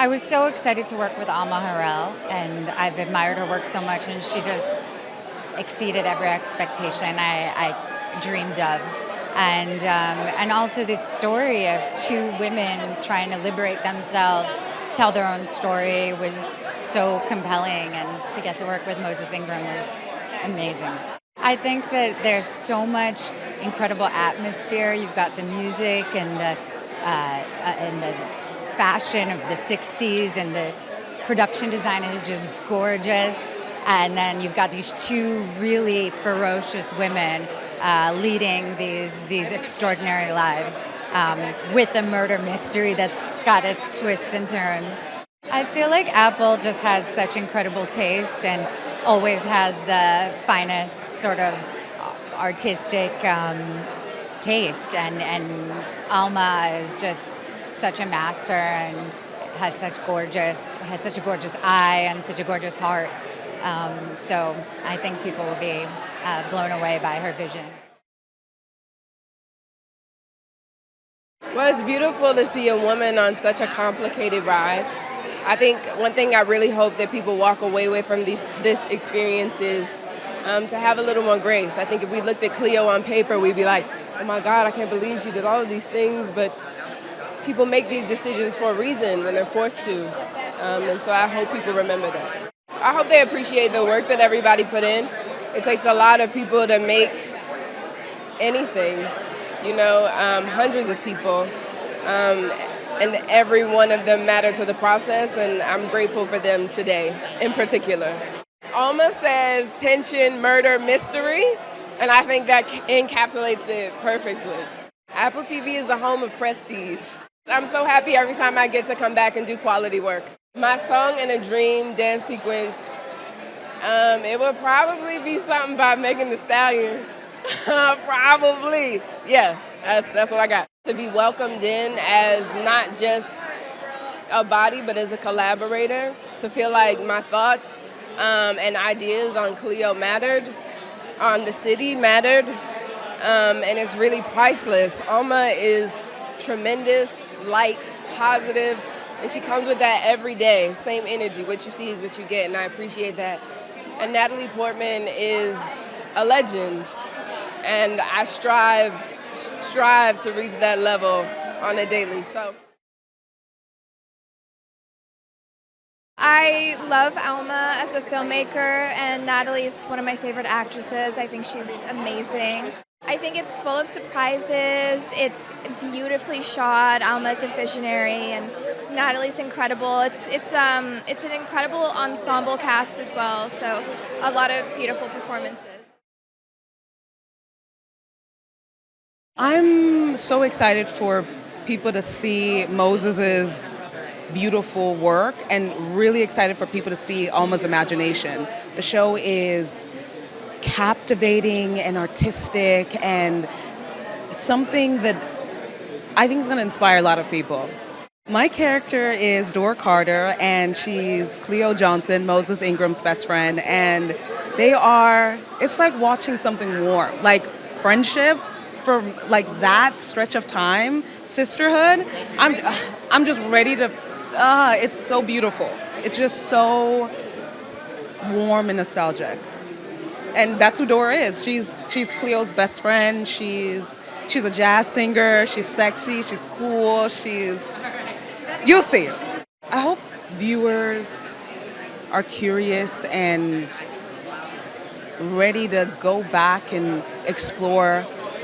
I was so excited to work with Alma Har'el, and I've admired her work so much, and she just exceeded every expectation I dreamed of. And also this story of two women trying to liberate themselves, tell their own story was so compelling, and to get to work with Moses Ingram was amazing. I think that there's so much incredible atmosphere. You've got the music and the fashion of the 60s, and the production design is just gorgeous. And then you've got these two really ferocious women leading these extraordinary lives with a murder mystery that's got its twists and turns. I feel like Apple just has such incredible taste and always has the finest sort of artistic taste, and Alma is just such a master and has such a gorgeous eye and such a gorgeous heart. So I think people will be blown away by her vision. Well, it's beautiful to see a woman on such a complicated ride. I think one thing I really hope that people walk away with from this experience is to have a little more grace. I think if we looked at Cleo on paper, we'd be like, oh my God, I can't believe she did all of these things. But people make these decisions for a reason when they're forced to. And so I hope people remember that. I hope they appreciate the work that everybody put in. It takes a lot of people to make anything, hundreds of people. And every one of them matter to the process, and I'm grateful for them today in particular. Alma says tension, murder, mystery, and I think that encapsulates it perfectly. Apple TV is the home of prestige. I'm so happy every time I get to come back and do quality work. My Song in a Dream dance sequence, it would probably be something by Megan Thee Stallion. Probably. Yeah, that's what I got. To be welcomed in as not just a body, but as a collaborator. To feel like my thoughts and ideas on Cleo mattered, on the city mattered, and it's really priceless. Alma is tremendous, light, positive, and she comes with that every day. Same energy. What you see is what you get, and I appreciate that. And Natalie Portman is a legend, and I strive to reach that level on a daily. So I love Alma as a filmmaker, and Natalie's one of my favorite actresses. I think she's amazing. I think it's full of surprises. It's beautifully shot. Alma's a visionary, and Natalie's incredible. It's an incredible ensemble cast as well. So a lot of beautiful performances. I'm so excited for people to see Moses's beautiful work, and really excited for people to see Alma's imagination. The show is captivating and artistic, and something that I think is going to inspire a lot of people. My character is Dora Carter, and she's Cleo Johnson, Moses Ingram's best friend, and it's like watching something warm, like friendship for like that stretch of time, sisterhood. I'm just ready to, it's so beautiful. It's just so warm and nostalgic. And that's who Dora is. She's Cleo's best friend. She's a jazz singer. She's sexy. She's cool. You'll see it. I hope viewers are curious and ready to go back and explore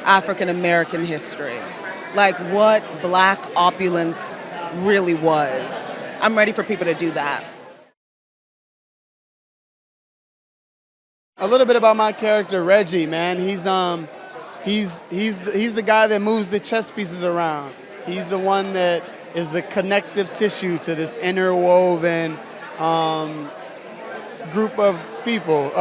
African American history, like what Black opulence really was. I'm ready for people to do that. A little bit about my character, Reggie, man. He's the guy that moves the chess pieces around. He's the one that is the connective tissue to this interwoven group of people.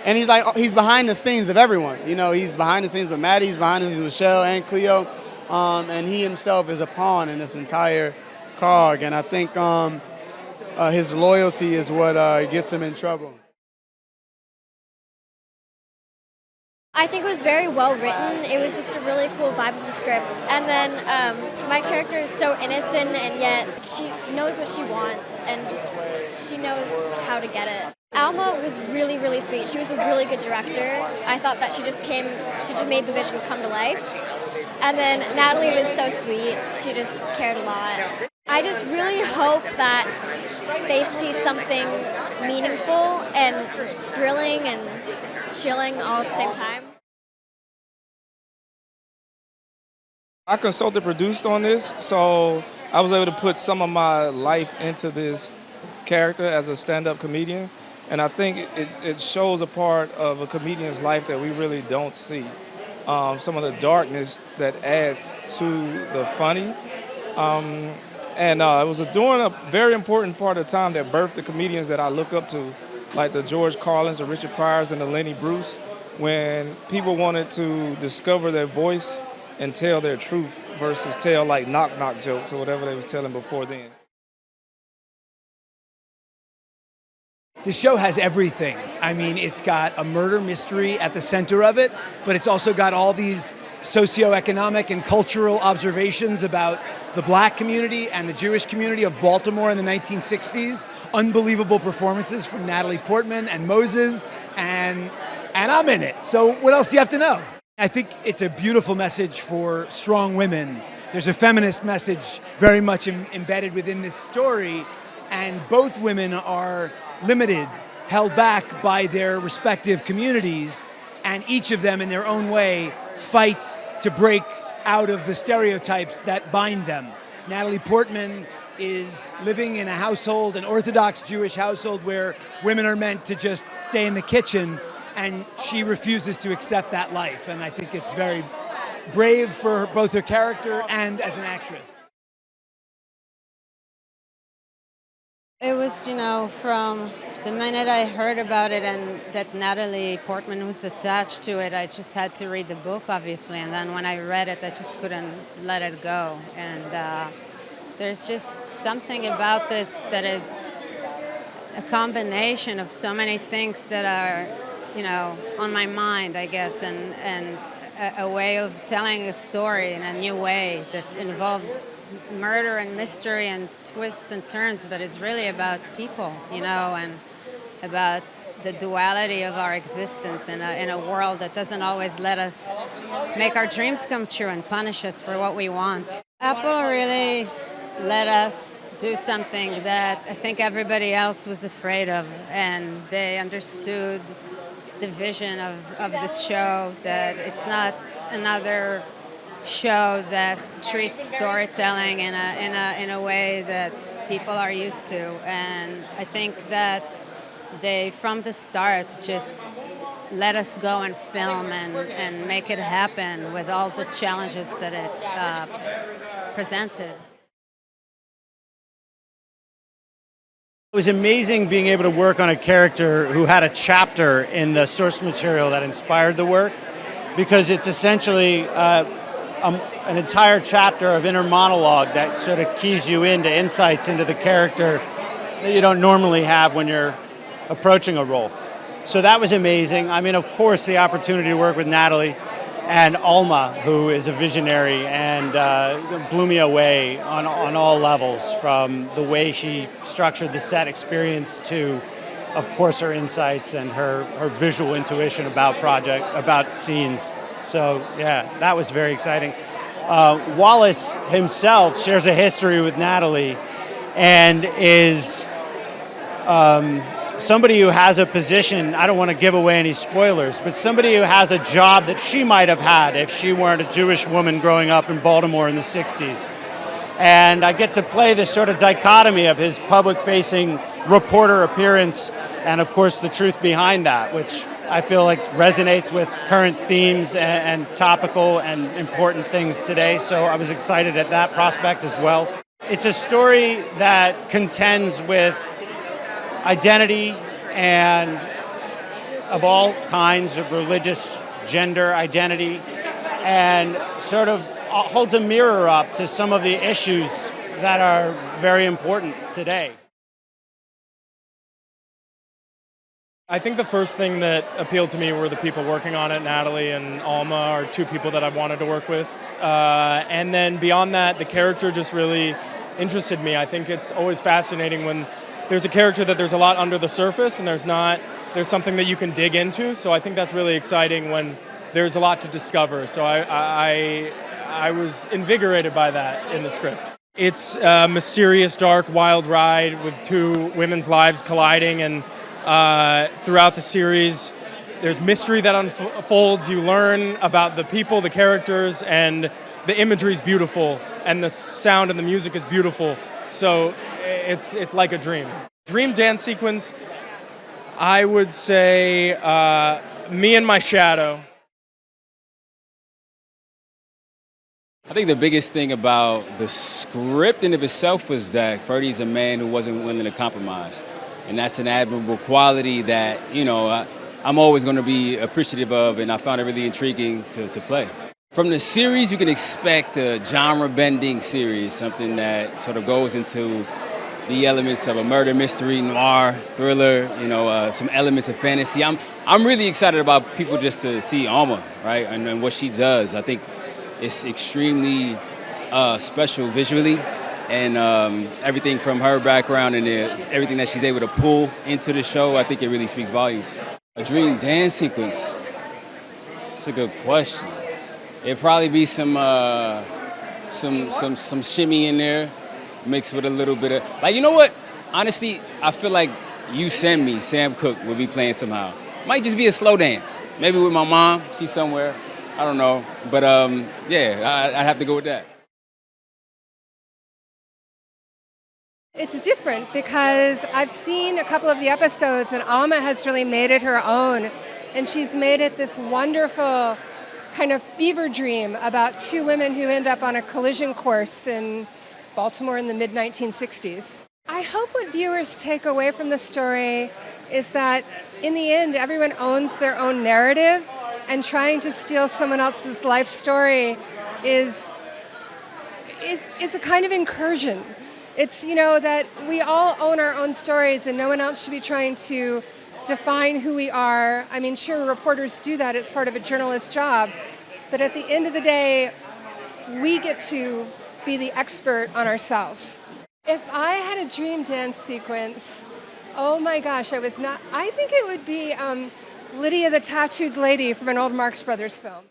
And he's behind the scenes of everyone. He's behind the scenes with Maddie, he's behind the scenes with Michelle and Cleo. And he himself is a pawn in this entire cog. And I think his loyalty is what gets him in trouble. I think it was very well written. It was just a really cool vibe of the script. And then my character is so innocent, and yet she knows what she wants, and just she knows how to get it. Alma was really, really sweet. She was a really good director. I thought that she just made the vision come to life. And then Natalie was so sweet. She just cared a lot. I just really hope that they see something meaningful and thrilling and chilling all at the same time. I consulted produced on this, so I was able to put some of my life into this character as a stand-up comedian. And I think it shows a part of a comedian's life that we really don't see. Some of the darkness that adds to the funny. And it was during a very important part of time that birthed the comedians that I look up to, like the George Carlins, the Richard Pryors, and the Lenny Bruce, when people wanted to discover their voice and tell their truth versus tell like knock-knock jokes or whatever they was telling before then. The show has everything. I mean, it's got a murder mystery at the center of it, but it's also got all these socioeconomic and cultural observations about the black community and the Jewish community of Baltimore in the 1960s. Unbelievable performances from Natalie Portman and Moses, and I'm in it. So what else do you have to know? I think it's a beautiful message for strong women. There's a feminist message very much embedded within this story, and both women are limited, held back by their respective communities, and each of them in their own way fights to break out of the stereotypes that bind them. Natalie Portman is living in a household, an Orthodox Jewish household, where women are meant to just stay in the kitchen, and she refuses to accept that life. And I think it's very brave for both her character and as an actress. It was, from the minute I heard about it and that Natalie Portman was attached to it, I just had to read the book, obviously. And then when I read it, I just couldn't let it go. And there's just something about this that is a combination of so many things that are, on my mind, I guess, and a way of telling a story in a new way that involves murder and mystery and twists and turns, but it's really about people, and about the duality of our existence in a world that doesn't always let us make our dreams come true and punish us for what we want. Apple really let us do something that I think everybody else was afraid of, and they understood the vision of this show, that it's not another show that treats storytelling in a way that people are used to. And I think that they, from the start, just let us go and film and make it happen with all the challenges that it presented. It was amazing being able to work on a character who had a chapter in the source material that inspired the work, because it's essentially an entire chapter of inner monologue that sort of keys you into insights into the character that you don't normally have when you're approaching a role. So that was amazing. I mean, of course, the opportunity to work with Natalie and Alma, who is a visionary, and blew me away on all levels, from the way she structured the set experience to, of course, her insights and her visual intuition about scenes. So yeah, that was very exciting. Wallace himself shares a history with Natalie and is somebody who has a position, I don't want to give away any spoilers, but somebody who has a job that she might have had if she weren't a Jewish woman growing up in Baltimore in the 60s. And I get to play this sort of dichotomy of his public-facing reporter appearance and, of course, the truth behind that, which I feel like resonates with current themes and topical and important things today. So I was excited at that prospect as well. It's a story that contends with identity and of all kinds of religious, gender identity, and sort of holds a mirror up to some of the issues that are very important today. I think the first thing that appealed to me were the people working on it. Natalie and Alma are two people that I've wanted to work with. And then beyond that, the character just really interested me. I think it's always fascinating when there's a character that there's a lot under the surface and there's something that you can dig into. So I think that's really exciting when there's a lot to discover. So I was invigorated by that in the script. It's a mysterious, dark, wild ride with two women's lives colliding, and throughout the series, there's mystery that unfolds. You learn about the people, the characters, and the imagery is beautiful, and the sound and the music is beautiful. So it's like a dream. Dream dance sequence, I would say me and my shadow. I think the biggest thing about the script in of itself was that Ferdie's a man who wasn't willing to compromise. And that's an admirable quality that, I'm always going to be appreciative of, and I found it really intriguing to play. From the series, you can expect a genre-bending series, something that sort of goes into the elements of a murder mystery, noir, thriller, some elements of fantasy. I'm really excited about people just to see Alma, right, and what she does. I think it's extremely special visually, and everything from her background and everything that she's able to pull into the show, I think it really speaks volumes. A dream dance sequence. It's a good question. It'd probably be some shimmy in there, mixed with a little bit of you know what? Honestly, I feel like You Send Me, Sam Cooke will be playing somehow. Might just be a slow dance. Maybe with my mom. She's somewhere. I don't know. But I'd have to go with that. It's different because I've seen a couple of the episodes and Alma has really made it her own. And she's made it this wonderful kind of fever dream about two women who end up on a collision course in Baltimore in the mid-1960s. I hope what viewers take away from the story is that in the end, everyone owns their own narrative, and trying to steal someone else's life story is a kind of incursion. It's, that we all own our own stories and no one else should be trying to define who we are. I mean, sure, reporters do that. It's part of a journalist's job. But at the end of the day, we get to be the expert on ourselves. If I had a dream dance sequence, oh my gosh, I think it would be Lydia the Tattooed Lady from an old Marx Brothers film.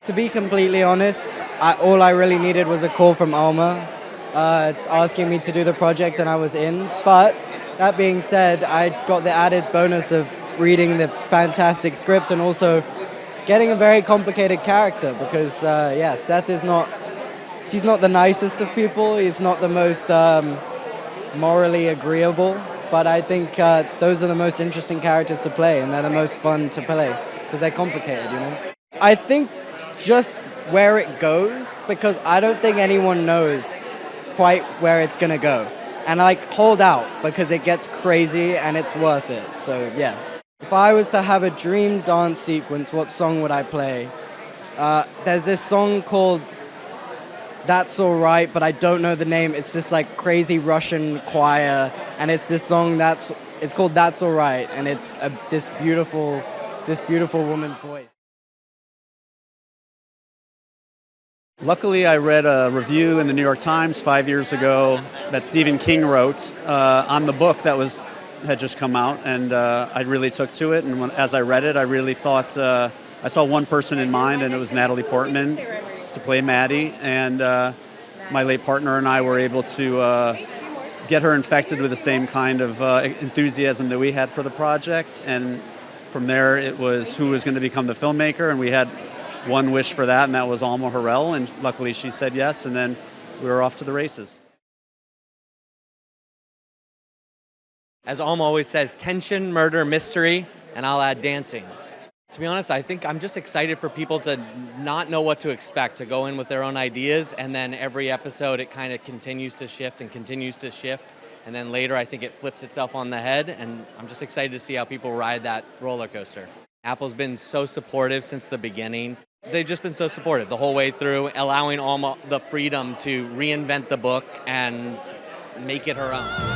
To be completely honest, all I really needed was a call from Alma asking me to do the project, and I was in. But that being said, I got the added bonus of reading the fantastic script and also getting a very complicated character because, Seth is he's not the nicest of people. He's not the most morally agreeable. But I think those are the most interesting characters to play, and they're the most fun to play because they're complicated, I think just where it goes, because I don't think anyone knows quite where it's going to go. And hold out because it gets crazy and it's worth it. So, yeah. If I was to have a dream dance sequence, what song would I play? There's this song called That's Alright, but I don't know the name. It's this crazy Russian choir, and it's this song it's called That's Alright, and it's this beautiful woman's voice. Luckily, I read a review in the New York Times 5 years ago that Stephen King wrote on the book that had just come out, and I really took to it. And as I read it, I really thought I saw one person in mind, and it was Natalie Portman to play Maddie. And my late partner and I were able to get her infected with the same kind of enthusiasm that we had for the project. And from there, it was who was going to become the filmmaker, and we had one wish for that, and that was Alma Har'el, and luckily she said yes, and then we were off to the races. As Alma always says, tension, murder, mystery, and I'll add dancing. To be honest, I think I'm just excited for people to not know what to expect, to go in with their own ideas, and then every episode it kind of continues to shift, and then later I think it flips itself on the head, and I'm just excited to see how people ride that roller coaster. Apple's been so supportive since the beginning. They've just been so supportive the whole way through, allowing Alma the freedom to reinvent the book and make it her own.